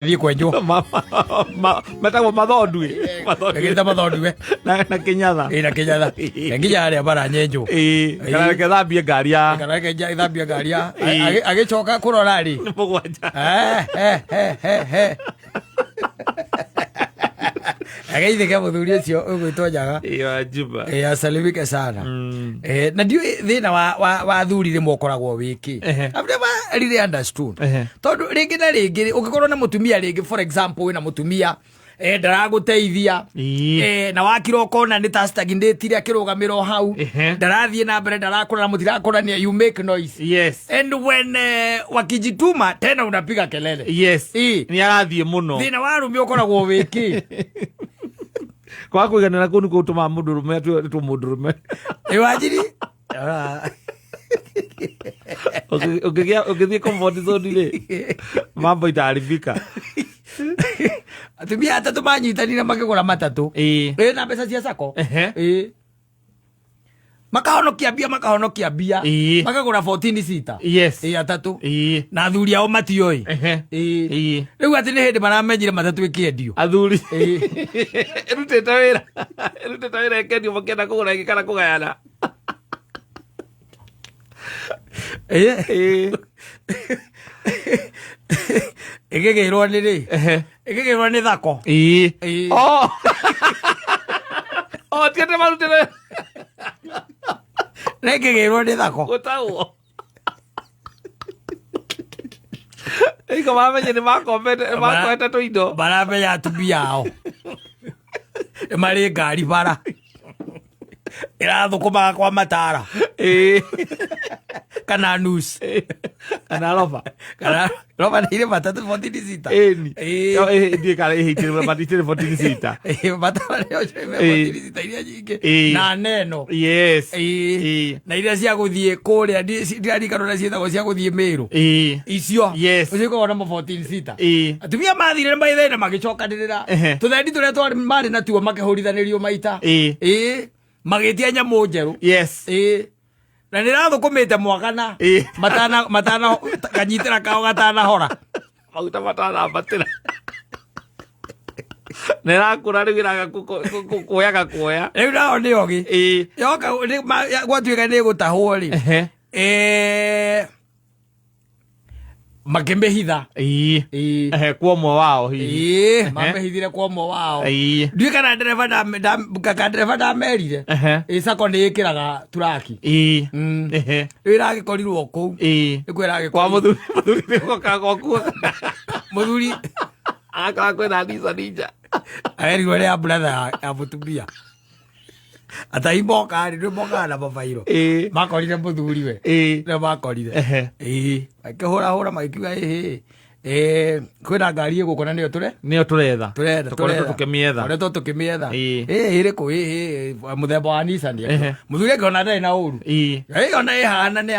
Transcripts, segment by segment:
Thiĩ kwenjwo metagwo mathondui gĩta mathondue na kĩnyatha na kĩnyatha nginya harĩa bara nyenjwo kana reke thambie ngari ya kana reke thambie ngari ya agĩcoka kũrora rĩ mũgwanja ageithĩke mũthuri ũcio ũgwĩtwo Njaga Juma asalimike sana na ndiũĩ thĩna wa athuri rĩmwe ũkoragwo wĩkĩ I've never really understood tondũ rĩngĩ na rĩngĩ ũngĩkorwo na mũtumia rĩngĩ for example wĩna mũtumia ndaragũteithia na wakira ũkona nĩ ta stagnate akĩrũgamĩra hau ndarathiĩ na mbere ndarakũra mũtirakũrania you make noise yes and when wakijituma tena unapiga kelele yes ni arathiĩ mũno thĩna wa arũme ũkoragwo wĩkĩ kwa kũiganĩra kũu nĩ gũtũma mũndũrũme atue mũndũrũme wajiri ũngĩthiĩ comfort zone rĩ mambo itaharibika atumia atatũ manyitanire makĩgũra matatũ na mbeca cia sako makahonokia mbia makagũra 14 seater atatũ na athuri ao matioĩ rĩu atĩ nĩ hĩndĩ maramenyire matatũ ĩkĩendio athuri ĩrutĩte wĩra ĩkendio makĩenda kũgũra ĩngĩ kana kũgayana ĩkĩgĩrwo nĩ rĩ ĩkĩgĩrwo nĩ thako tiende marutĩre na ĩkĩgĩrwo nĩ thako gũtagwo ĩko mamenye nĩ makoete tũindo maramenya atumia ao marĩ ngari bara ĩrathũkũmaga kwa matara kana nus kana roba nĩ irĩ matatũ 14 seater ndiĩ kana ĩhĩtire matitire 14 seater matara nĩ ocio 14 seater iria nyingĩ na neno na iria cia gũthiĩ kũrĩa ndirarikanwo na ciĩtagwo cia gũthiĩ Mĩrũ icio ũcio ikoragwo na 14 seater atumia mathire maithaina magĩcokanĩrĩra tũthendi tũrĩa marĩ na tuo makĩhũrithanĩrio maita magĩtia nyamũ njerũ na nĩrathũkũmĩte mwakana matana kanyitĩra kao gatanahora maguta matanambatĩra nĩrakũra rĩu ĩraga kuoya rĩu nao nĩ ogĩ yoka gwatuĩka nĩ gũtahwo rĩ makĩmĩhitha kwa ũmwe wao mamĩhithire kwa ũmwe wao ndiũĩ kana ndereba ndamerire sako nĩ ĩkĩraga turaki rĩu ĩragĩkorirwo kũu nĩkuo kwa mũthuri nĩgokagwo mũthuri agakorwo kwĩna nisa ninja agerirwo nĩ ya brother ya mũtumia atai moka nĩ moka na mabairo makorire mũthuri we nĩ makorire akĩhũra magĩkiuga kwĩna ngari ĩgũkũ na nĩyo tũretha tũkĩmĩetha ĩrĩkũ mũthemba wa Nissan mũthuri akĩona ndarĩ na ũru ona ĩhana nĩ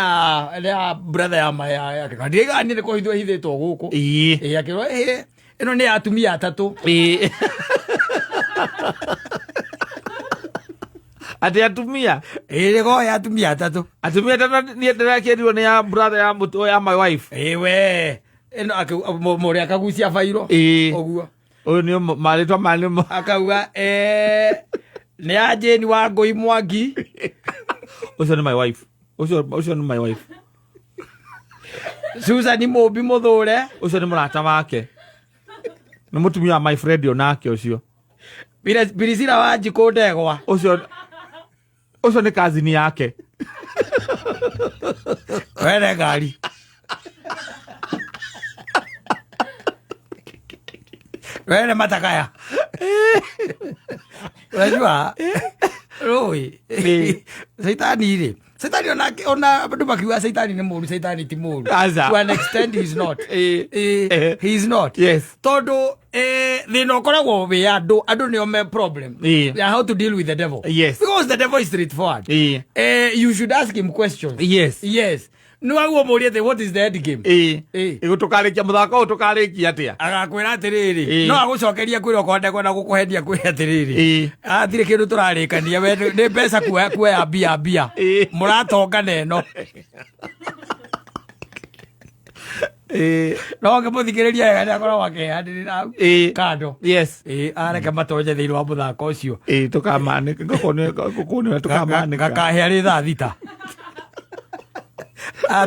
ya brother ya maya ndiĩgani nĩ kũhithwo ĩhithĩtwo gũkũ akĩrwo ĩno nĩ ya atumia atatũ ati atumia ĩrĩgo ya atumia atatũ niĩ ndĩrakĩrirwo nĩ ya brother ya mũtũ ya my wife we ĩno mũrĩa akagucia bairo ũguo ũyũ nĩ marĩtwa manĩ akauga nĩ ya Jane wa Ngũi Mwangi ũcio nĩ my wife ũcio nĩ my wife Susan Mũmbi Mũthũre ũcio nĩ mũrata wake nĩ mũtumia wa my friend onake ũcio Birisira wa Njikũ Ndegwa ũcio nĩ kazini yake wene ngari wene matakaya unajua rũĩ Saitani ona andũ makiuga Saitani nĩ mũru Saitani ti mũru to an extent he is not he is not tondũ thĩna ũkoragwo wĩ andũ nĩo me problem how to deal with the devil because the devil is straightforward you should ask him questions yes nĩwaguo mũrie atĩ what is the end game tũkarĩkia mũthako ũyũ tũkarĩkia atĩa agakwĩra atĩrĩrĩ no agũcokeria kwĩra okorwo kwenda gũkũhendia kwĩra atĩrĩrĩ atirĩ kĩndũ tũrarĩkania we nĩ mbeca kuoya mbia mũratongana ĩno no ngimuthikiriria wega ni akorwo akihandirira kando areke matonye thiini wa muthako ucio tukamanike gakahe ari thaa thita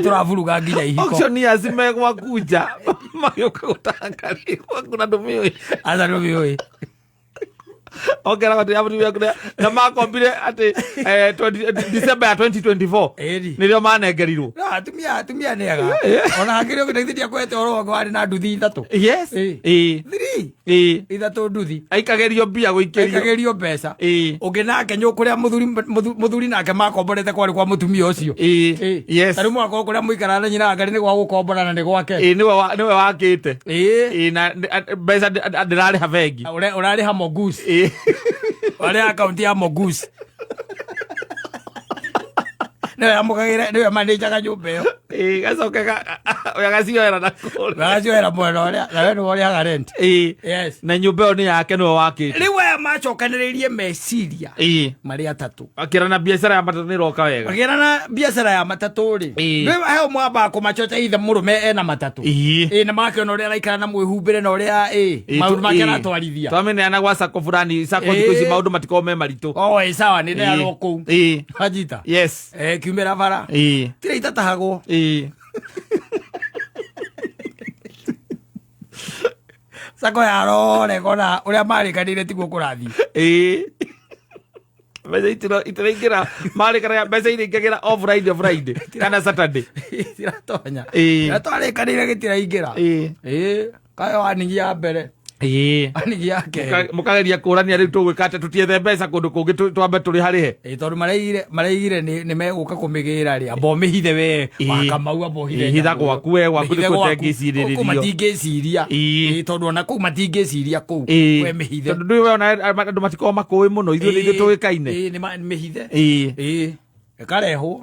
turavuruga nginya ihiko auctioneers megwakunja magioka gutangari kuna ndumioi aza ndumioi okera watu yabu yakuna na makombire ati December ya 2024 nirio manengerirwo atumia nega ona hakirio githithia kwete oro gwari na nduthi ithatu ithatu nduthi aikagerio mbia aikagerio mbeca ungi nake nyukuria muthuri nake makomborete kwari kwa mutumia ucio tari mwako kuria muikarana nyina ngari ni gwa gukomborana ni gwake niwe wakite na mbeca ndirari ha bengi urari ha mogusi wale akaunti ya mogusi niwe manager nyumba iyo gacoke gacioera gacioera mwena uria nawe niwe uriaga rent na nyumba iyo ni yake niwe wakite riu aya macokaniririe meciria mari atatu akirana biashara ya matatu ni roka wega akirana biashara ya matatu ri riu heo mwamba kumachocha ithe murume ena matatu na makiona uria araikara na mwihumbire na uria maundu make aratwarithia twameneana gwa sako fulani sako thikuici maundu matiko me maritu sawa ni ndearwo kuu ajita kiumira bara tira itatahagwo sako yarore kona uria marikanire tiguo kurathi mbeca itiraingira marikanaga mbeca iringagira o Friday kana Saturday tiratonya twarĩkanĩire gĩtiraingĩra kayo wanigia mbere anigi yake mukageria kurania riu tugwika ate tutiethe mbeca kundu kungi twambe turi harihe tondu maraigire ni meguka kumigira ri abo mihithe we wakamau abo hitha gwaku we gwaku gutengiciririo matingiciria tondu ona kuu matingiciria kuu we mihithe tondu ndiwe ona andu matiko makui muno ithuĩ tuikaine ni mihithe ekareho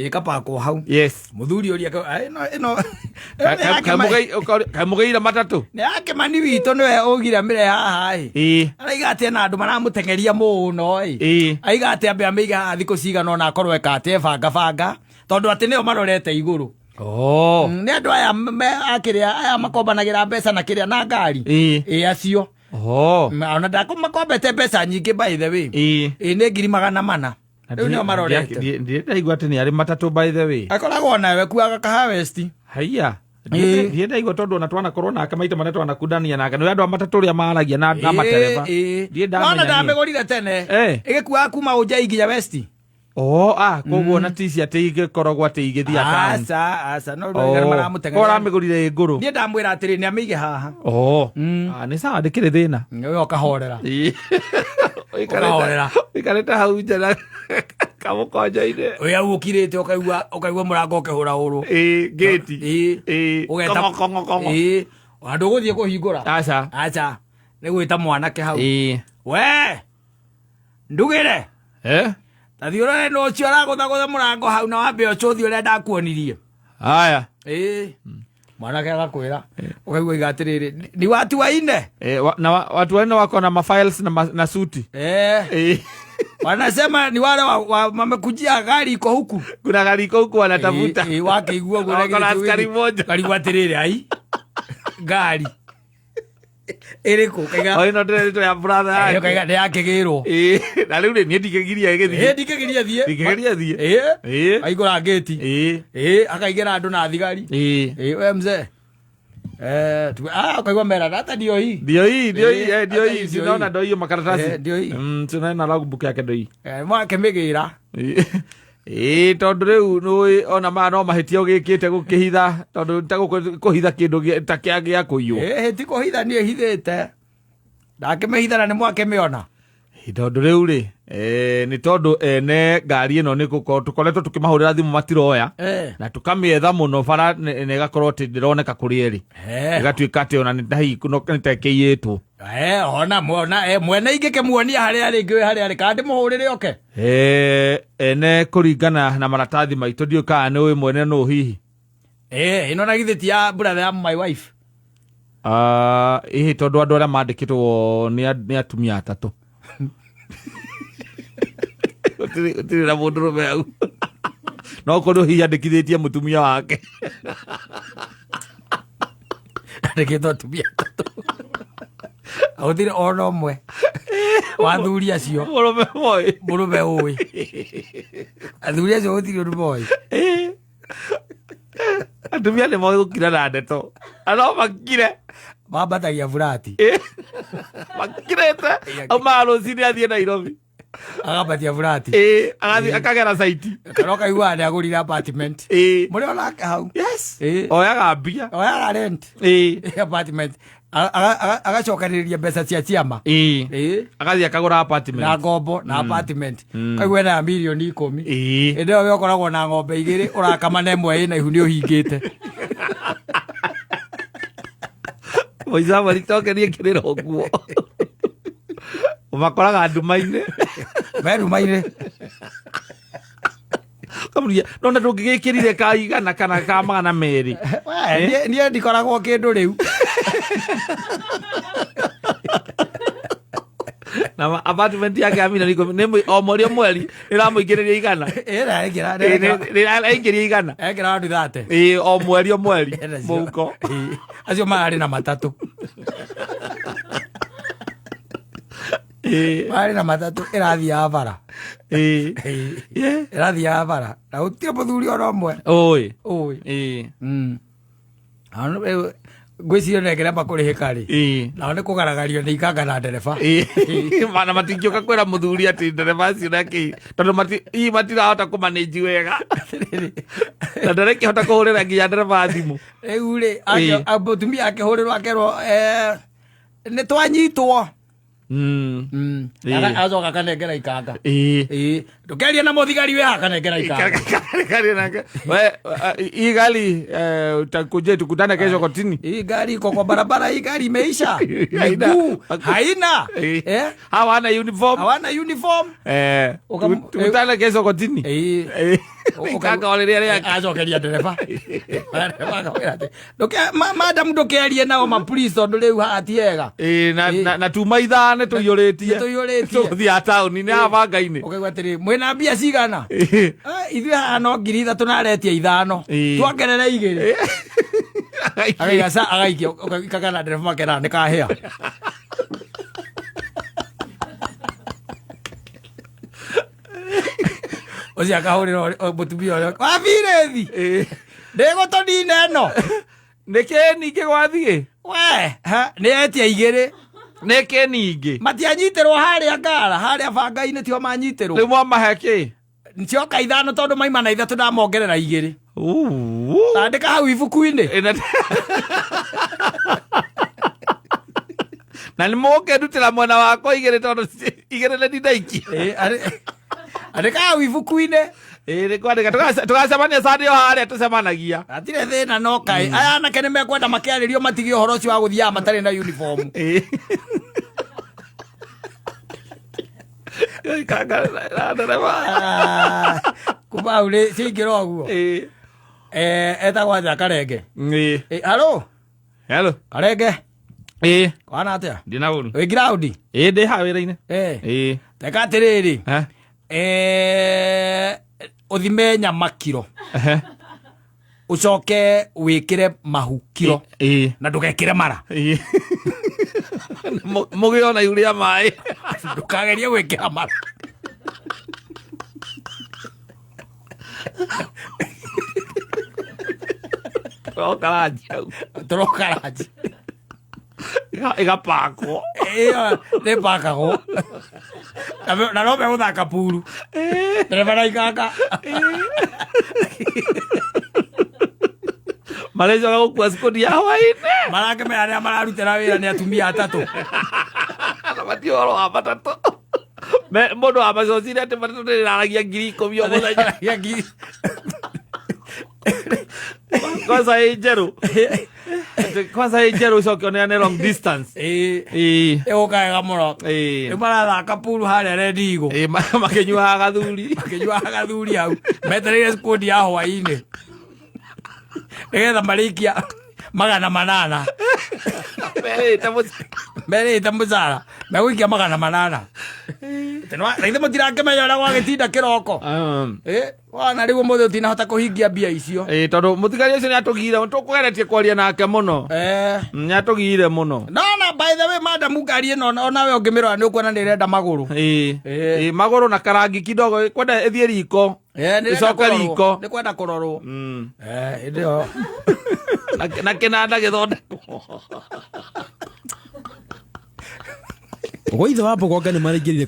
kapako hau muthuri uria ino kamugeira matatu ni yake mani wito niwe ugira mire haha araiga ati na andu maramutengeria muno aiga ati ambe amiga thiku cigana ona akorwo ekate banga tondu ati nio marorete iguru ni andu aya akiria aya makombanagira mbeca na kiria na ngari acio ona ndakumakombete mbeca nyingi by the way ni 400 riu nio marorete ndaigua ati ni ari matatu by the way akoragwo nawe kuaga kaha west haiya ndaigua tondu ona twanakorwo nake maita manene twanakundania nake ni andu a matatu ria maragia na matereba ona ndamegorire tene igikuaga kuma Ujai nginya west koguo na tisi ati igikoragwo ati igithia town asa no rugari maramutengeria oramigurire iguru nie ndamwira atiri ni amige haha ni sawa ndikire thina yo kahorera ikareta hau njara kamukonja-ine uria ukirite ukaigua murango ukihura uru gate ugeta kongo andu guthie kuhingura acha ni gwita mwanake hau we ndugire tathi urore no cio aragutha murango hau na wambe ucuthi uria ndakuonirie haya mwanake agakwira ukaigua igatiriri ni watu waine na watu waine wako na mafiles na suti wanasema ni wale wamekujia gari iko huku kuna gari iko huku wanatafuta wakiigua kuna askari moja kaliguatiriri ai gari iriku kaiga oi no ndire ya brother ayo kaiga yakigirwo na riu ni ndikegiria igithie ndikegiria thie aigura gate akaigira andu na thigari we mzee kaigua mera data ndio hii sinaona ndio hiyo makaratasi tunaona logbook yake ndio hii mwake migira tondu riu nui ona no mahitia ugikite gukihitha tondu kuhitha kindu ta kia kuiywo ti kuhitha ni hithite ndakimihitha na ni mwake miona tondu riu ri ni tondu ene ngari ino ni tukoretwo tukimahurira thimu matiroya na tukamietha muno bara ne gakorwo ti ndironeka kuri eri igatuika ati ona ndahi nitekeiyitwo ona mwene ingike muonia haria ringi haria kandi muhurire oke ene kuringana na maratathi maitu ndiuka ni wi mwene no hihi ino na githiti ya brother ya my wife tondu andu aria mandikitwo ni atumia atatu utiri na mundurume au no korwo hihi andikithitie mutumia wake andĩkĩtwo atumia atatũ gũtirĩ ona ũmwe wa athuri acio mũrũme ũĩ athuri acio gũtirĩ ũndũ moĩ atumia nĩ moĩ gũkira na ndeto no makire mambatagia burati makirĩte aumaga rũcinĩ athiĩ Nairobi agambatia burati akagera saiti kana kaiguaga nĩ agũrire apartment mũrĩ onake hau oyaga mbia oyaga rent apartment agacokanĩrĩria mbeca cia ciama agathiĩ akagũra apartment na ngombo na apartment kaigua ena milioni 10 hĩndĩ ĩyo we ũkoragwo na ng'ombe 2 ũrakama na ĩmwe ĩna ihu nĩ ũhingĩte Moiza maritokerie kĩrĩro ũguo umakoraga nduma-inĩ me nduma-inĩ kamuria nona ndũngĩgĩkĩrire ka igana kana ka 200 niĩ ndikoragwo kĩndũ rĩu na apartment yake ya milioni 10 o mweri ĩramũingĩrĩria igana ĩingĩria igana ekĩra wandu 30 o mweri mũhuko acio mararĩ na matatũ marĩ na matatũ ĩrathiaga bara ĩrathiaga bara na gũtirĩ mũthuri ona ũmwe ngwĩciria nengere makũrĩhĩka rĩ nao nĩ kũgaragario nĩ ikanga na ndereba mana matingĩũka kwĩra mũthuri atĩ ndereba acio nakĩ tondũ matirahota kũmanĩnji wega na ndarekĩhota kũhũrĩra nginya ndereba thimũ rĩu rĩ mũtumia akĩhũrĩrwo akerwo nĩ twanyitwo acoka kanengera ikanga ndũkeria na mũthigari wĩha kanengera ikanga hii gari utakuja tukutane kesho kotini. Hii gari iko kwa barabara, hii gari imeisha. Miguu haina. Hawana uniform. Hawana uniform. Tukutane kesho kotini. Kaka wale acokeria ndereba. Madam ndukerie nao ma police tondu riu hatiega. Na tuma ithane tuyuretie. Tuthia town ni abanga-ini. Ukagwa atiri mwina mbia cigana? Ithuĩ haha no 3,000 naretia 5 twagerere 2 agaigaca agaikio kakana ndereba makera nĩ kahĩa ũcio akahũrĩra mũtumia ũrĩa wabirĩthi ndĩgũtũnina ĩno nĩkĩ ningĩ gwathiĩ we nĩ etia 2 nĩkĩ ningĩ matianyitĩrwo harĩa ngara harĩa banga-inĩ tio manyitĩrwo rĩu mwamahe kĩ ncioka 5 tondu maima na 3 ndamongerera 2 andĩka hau ibuku-inĩ na nĩ mũkĩndutĩra mwena wakwa 2 tondu 2 nĩ ndaiki andĩka hau ibuku-inĩ nĩ kwandĩka tũgacemania Sunday o harĩa tũcemanagia atirĩ thĩna no kaĩ aya anake nĩ mekwenda makĩarĩrio matige ũhoro ũcio wa gũthiaga matarĩ na uniform kuma hau nĩ ciaingĩra ũguo etagwo atĩa Karenge halo Karenge kwana atĩa ndina ũru wĩ ground ndĩ ha wĩra-inĩ teka atĩrĩrĩ ũthime nyama kiro ucoke wĩkĩre mahu kiro na ndũgekĩre mara mũgĩo na iria maĩ ndũkagerie gwĩkĩra mara tũroka ranji ĩgapakwo nĩ pakagwo na no megũthaka puru ndereba na ikanga marecoka gũkua cikundi ya hwaĩ-inĩ marakĩmera arĩa mararutĩra wĩra nĩ atumia 3 na mati ũhoro wa matatũ mũndũ wa macocire atĩ matatũ nĩrĩraragia 10,000 o mũthenya kwanza hii njerũ ũcoke ũneane long distance ĩgũkaega mũno rĩu marathaka puru harĩa Rendigo makĩnyuaga gathuri hau metereire cikundi ya hwaĩ-inĩ nĩgetha marĩkia 800 merĩte mũcara megũikia 800 raithe mũtirakĩmenya ũrĩa gwagĩtinda kĩroko wana rĩu ũmũthĩ ũtinahota kũhingia mbia icio tondũ mũthigari ũcio nĩatũgire tũkũgeretie kwaria nake mũno nĩatũgire mũno nona by the way madamu ngari ĩno onawe ũngĩmĩrora nĩũkuona nĩĩrenda magũrũ magũrũ na karangi kidogo kwenda ĩthiĩ riko ĩcoke riko nĩkwenda kũrorwo ĩndĩ yo na kĩnanda gĩthondekwo ũguo ithe wa Mbogonga nĩmaraingĩrire